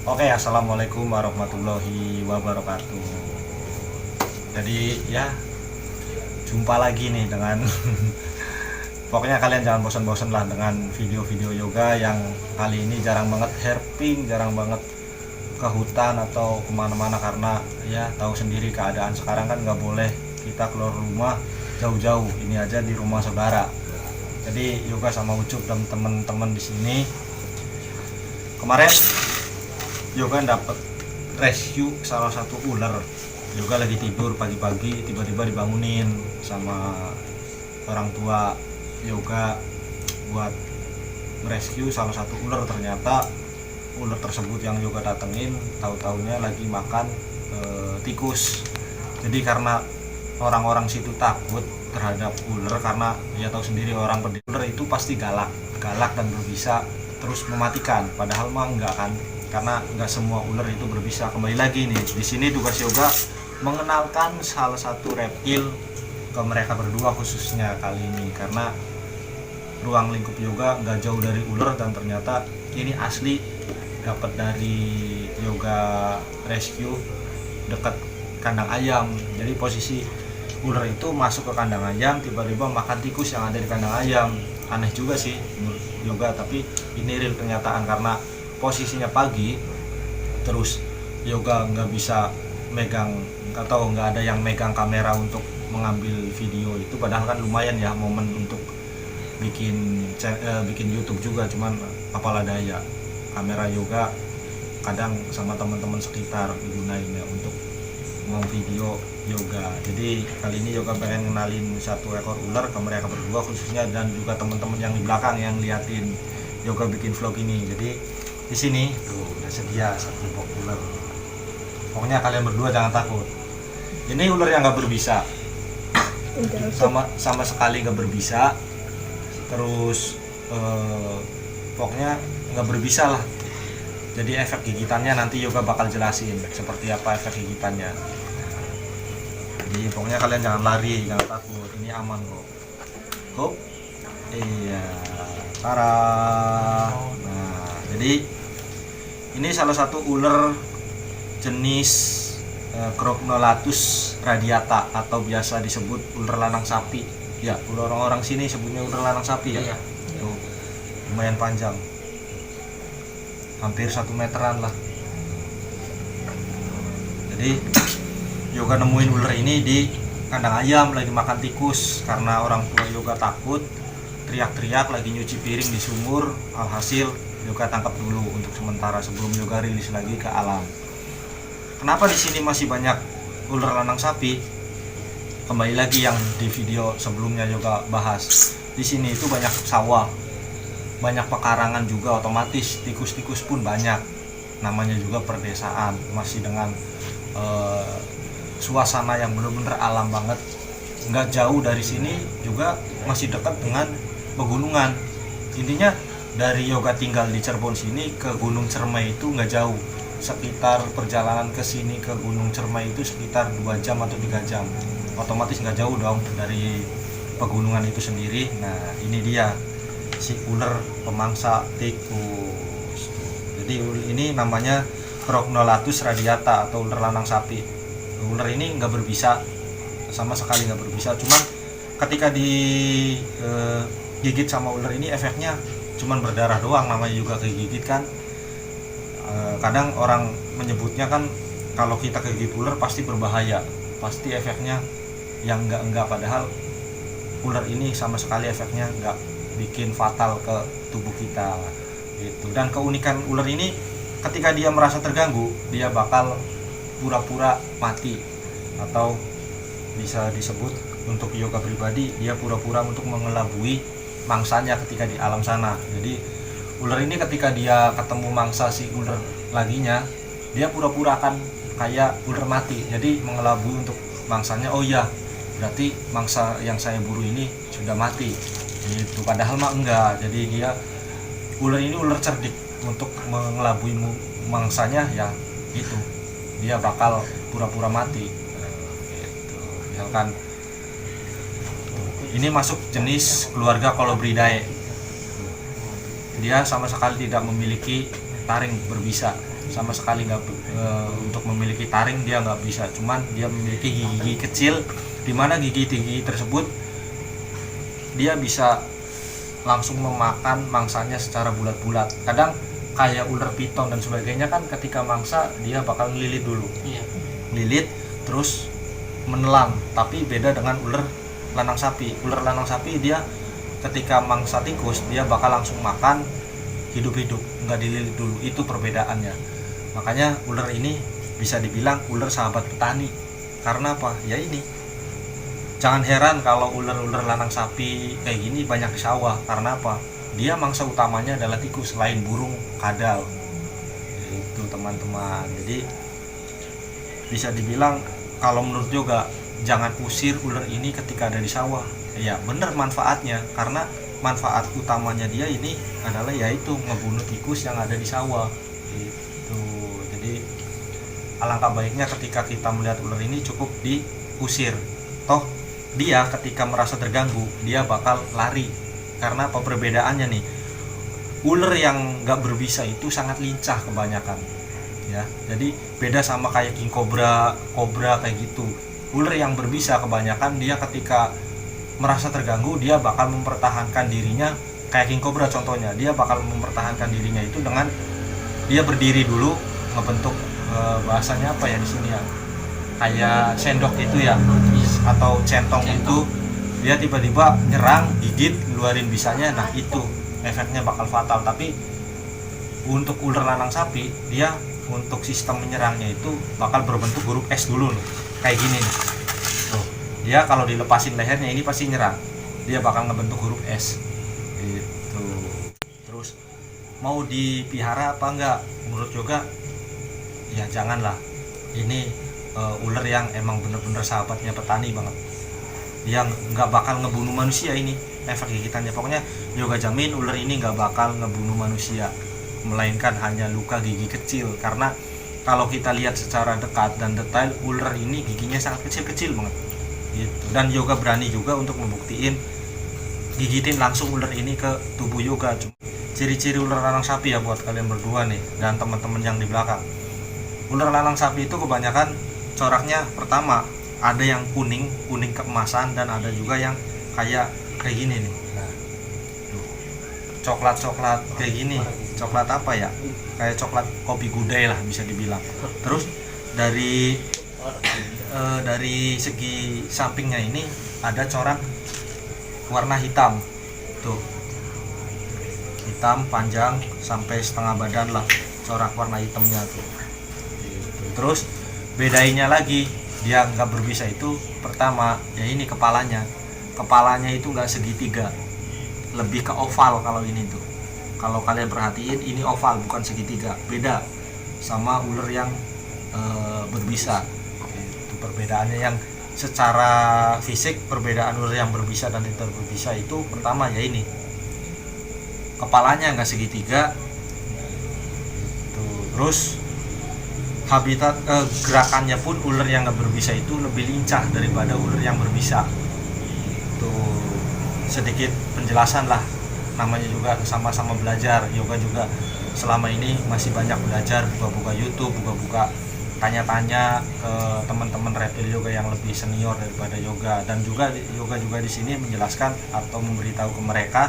Oke, assalamualaikum warahmatullahi wabarakatuh. Jadi ya, jumpa lagi nih dengan pokoknya kalian jangan bosan-bosan lah dengan video-video yoga yang kali ini jarang banget herping, jarang banget ke hutan atau kemana-mana, karena ya tahu sendiri keadaan sekarang kan nggak boleh kita keluar rumah jauh-jauh. Ini aja di rumah saudara. Jadi yoga sama Ucup dan teman-teman di sini kemarin yoga dapat rescue salah satu ular. Yoga lagi tidur pagi-pagi, tiba-tiba dibangunin sama orang tua yoga buat rescue salah satu ular. Ternyata ular tersebut yang yoga datengin tahu-taunya lagi makan tikus. Jadi karena orang-orang situ takut terhadap ular, karena ya tahu sendiri orang ular itu pasti galak dan berbisa terus mematikan. Padahal mah enggak kan, karena nggak semua ular itu berbisa. Kembali lagi nih, di sini tugas yoga mengenalkan salah satu reptil ke mereka berdua khususnya kali ini, karena ruang lingkup yoga nggak jauh dari ular dan ternyata ini asli dapat dari yoga rescue dekat kandang ayam. Jadi posisi ular itu masuk ke kandang ayam, tiba-tiba makan tikus yang ada di kandang ayam. Aneh juga sih menurut yoga, tapi ini real kenyataan karena posisinya pagi, terus yoga nggak bisa megang atau nggak ada yang megang kamera untuk mengambil video itu. Padahal kan lumayan ya momen untuk bikin YouTube juga, cuman apalah daya, kamera yoga kadang sama teman-teman sekitar digunain ya untuk memvideo yoga. Jadi kali ini yoga pengen ngenalin satu ekor ular ke mereka berdua khususnya, dan juga teman-teman yang di belakang yang liatin yoga bikin vlog ini. Jadi di sini tuh udah sedia satu box ular. Pokoknya kalian berdua jangan takut. Ini ular yang nggak berbisa, sama sekali nggak berbisa. Terus pokoknya nggak berbisa lah. Jadi efek gigitannya nanti yoga bakal jelasin seperti apa efek gigitannya. Jadi pokoknya kalian jangan lari, jangan takut. Ini aman kok. Hop. Iya. Parah. Nah, jadi ini salah satu ular jenis Chrocnolatus radiata atau biasa disebut ular lanang sapi. Ya, orang-orang sini sebutnya ular lanang sapi ya. Tuh, lumayan panjang. Hampir 1 meteran lah. Jadi yoga nemuin ular ini di kandang ayam lagi makan tikus. Karena orang tua yoga takut, teriak-teriak lagi nyuci piring di sumur. Alhasil yoga tangkap dulu untuk sementara sebelum yoga rilis lagi ke alam. Kenapa di sini masih banyak ular lanang sapi? Kembali lagi yang di video sebelumnya yoga bahas. Di sini itu banyak sawah, banyak pekarangan juga, otomatis tikus-tikus pun banyak. Namanya juga perdesaan, masih dengan suasana yang benar-benar alam banget. Nggak jauh dari sini juga masih dekat dengan pegunungan. Intinya dari yoga tinggal di Cirebon sini ke Gunung Cermai itu nggak jauh. Sekitar perjalanan ke sini ke Gunung Cermai itu sekitar 2 jam atau 3 jam. Otomatis nggak jauh dong dari pegunungan itu sendiri. Nah, ini dia si ular pemangsa tikus. Jadi ini namanya Chrocnolatus radiata atau ular lanang sapi. Ular ini nggak berbisa, sama sekali nggak berbisa. Cuman ketika digigit sama ular ini efeknya cuman berdarah doang, namanya juga kegigit kan. Kadang orang menyebutnya kan kalau kita kegigit ular pasti berbahaya, pasti efeknya yang enggak, padahal ular ini sama sekali efeknya enggak bikin fatal ke tubuh kita gitu. Dan keunikan ular ini ketika dia merasa terganggu, dia bakal pura-pura mati, atau bisa disebut untuk yoga pribadi dia pura-pura untuk mengelabui mangsanya ketika di alam sana. Jadi ular ini ketika dia ketemu mangsa si ular laginya, dia pura-pura akan kayak ular mati, jadi mengelabui untuk mangsanya. Oh iya, berarti mangsa yang saya buru ini sudah mati gitu. Padahal mah enggak. Jadi dia ular ini ular cerdik, untuk mengelabui mangsanya ya gitu, dia bakal pura-pura mati gitu. Misalkan ini masuk jenis keluarga Colubridae, dia sama sekali tidak memiliki taring berbisa. sama sekali nggak untuk memiliki taring dia nggak bisa, cuman dia memiliki gigi kecil, di mana gigi tersebut dia bisa langsung memakan mangsanya secara bulat-bulat. Kadang kayak ular piton dan sebagainya kan, ketika mangsa dia bakal ngelilit dulu, lilit terus menelan. Tapi beda dengan ular lanang sapi. Ular lanang sapi dia ketika mangsa tikus dia bakal langsung makan hidup-hidup, nggak dililit dulu. Itu perbedaannya. Makanya ular ini bisa dibilang ular sahabat petani. Karena apa? Ya ini, jangan heran kalau ular-ular lanang sapi kayak gini banyak di sawah. Karena apa? Dia mangsa utamanya adalah tikus, selain burung kadal. Itu teman-teman. Jadi bisa dibilang kalau menurut yoga, jangan usir ular ini ketika ada di sawah. Ya bener manfaatnya, karena manfaat utamanya dia ini adalah yaitu ngebunuh tikus yang ada di sawah. Itu. Jadi alangkah baiknya ketika kita melihat ular ini cukup diusir. Toh dia ketika merasa terganggu dia bakal lari. Karena apa perbedaannya nih? Ular yang nggak berbisa itu sangat lincah kebanyakan. Ya, jadi beda sama kayak king cobra kayak gitu. Ular yang berbisa kebanyakan dia ketika merasa terganggu dia bakal mempertahankan dirinya, kayak king cobra contohnya, dia bakal mempertahankan dirinya itu dengan dia berdiri dulu, ngebentuk bahasanya apa ya di sini ya, kayak sendok itu ya, atau centong itu, dia tiba-tiba nyerang, gigit, ngeluarin bisanya. Nah itu efeknya bakal fatal. Tapi untuk ular lanang sapi, dia untuk sistem menyerangnya itu bakal berbentuk huruf S dulu nih, kayak gini nih. Tuh, dia kalau dilepasin lehernya ini pasti nyerang, dia bakal ngebentuk huruf S gitu. Terus mau dipihara apa enggak? Menurut yoga ya janganlah. Ini ular yang emang bener-bener sahabatnya petani banget, yang nggak bakal ngebunuh manusia. Ini efek gigitannya, pokoknya yoga jamin ular ini nggak bakal ngebunuh manusia, melainkan hanya luka gigi kecil. Karena kalau kita lihat secara dekat dan detail, ular ini giginya sangat kecil-kecil banget gitu. Dan yoga berani juga untuk membuktiin gigitin langsung ular ini ke tubuh yoga. Ciri-ciri ular lanang sapi ya buat kalian berdua nih dan teman-teman yang di belakang. Ular lanang sapi itu kebanyakan coraknya, pertama ada yang kuning keemasan, dan ada juga yang kayak gini nih. Nah, coklat kayak gini. Coklat apa ya? Kayak coklat kopi gudai lah bisa dibilang. Terus dari segi sampingnya ini ada corak warna hitam. Tuh. Hitam panjang sampai setengah badan lah corak warna hitamnya tuh. Terus bedainya lagi, dia nggak berbisa itu pertama ya ini kepalanya itu nggak segitiga, lebih ke oval. Kalau ini tuh, kalau kalian perhatiin ini oval bukan segitiga, beda sama ular yang berbisa. Itu perbedaannya yang secara fisik. Perbedaan ular yang berbisa dan tidak berbisa itu pertama ya ini kepalanya nggak segitiga tuh. Terus habitat gerakannya pun ular yang nggak berbisa itu lebih lincah daripada ular yang berbisa. Tuh sedikit penjelasan lah, namanya juga sama-sama belajar. Yoga juga selama ini masih banyak belajar, buka-buka YouTube, buka-buka tanya-tanya ke teman-teman reptil yoga yang lebih senior daripada yoga. Dan juga yoga juga di sini menjelaskan atau memberitahu ke mereka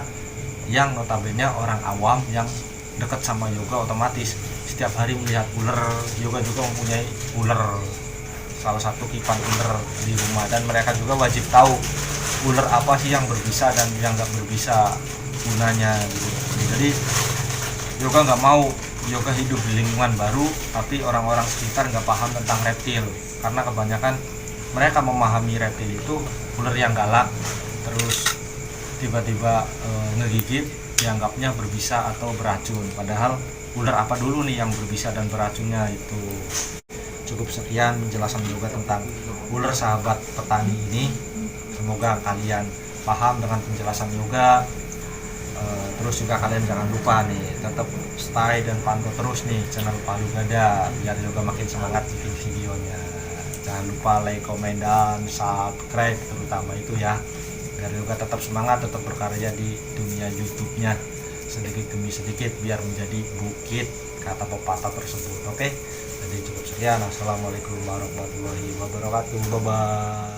yang notabene orang awam yang dekat sama yoga, otomatis setiap hari melihat ular. Yoga juga mempunyai ular, salah satu kipan ular di rumah, dan mereka juga wajib tahu ular apa sih yang berbisa dan yang nggak berbisa gunanya gitu. Jadi yoga nggak mau yoga hidup di lingkungan baru tapi orang-orang sekitar nggak paham tentang reptil, karena kebanyakan mereka memahami reptil itu ular yang galak terus tiba-tiba ngegigit, dianggapnya berbisa atau beracun. Padahal ular apa dulu nih yang berbisa dan beracunnya itu. Cukup sekian penjelasan yoga tentang ular sahabat petani ini. Semoga kalian paham dengan penjelasan yoga. Terus juga kalian jangan lupa nih tetap stay dan pantau terus nih channel Palu Gada biar yoga makin semangat bikin videonya. Jangan lupa like, komen, dan subscribe terutama itu ya, biar yoga tetap semangat, tetap berkarya di dunia YouTube-nya. sedikit demi sedikit biar menjadi bukit, kata pepatah tersebut. Oke, jadi cukup sekian. Assalamualaikum warahmatullahi wabarakatuh. Bye bye.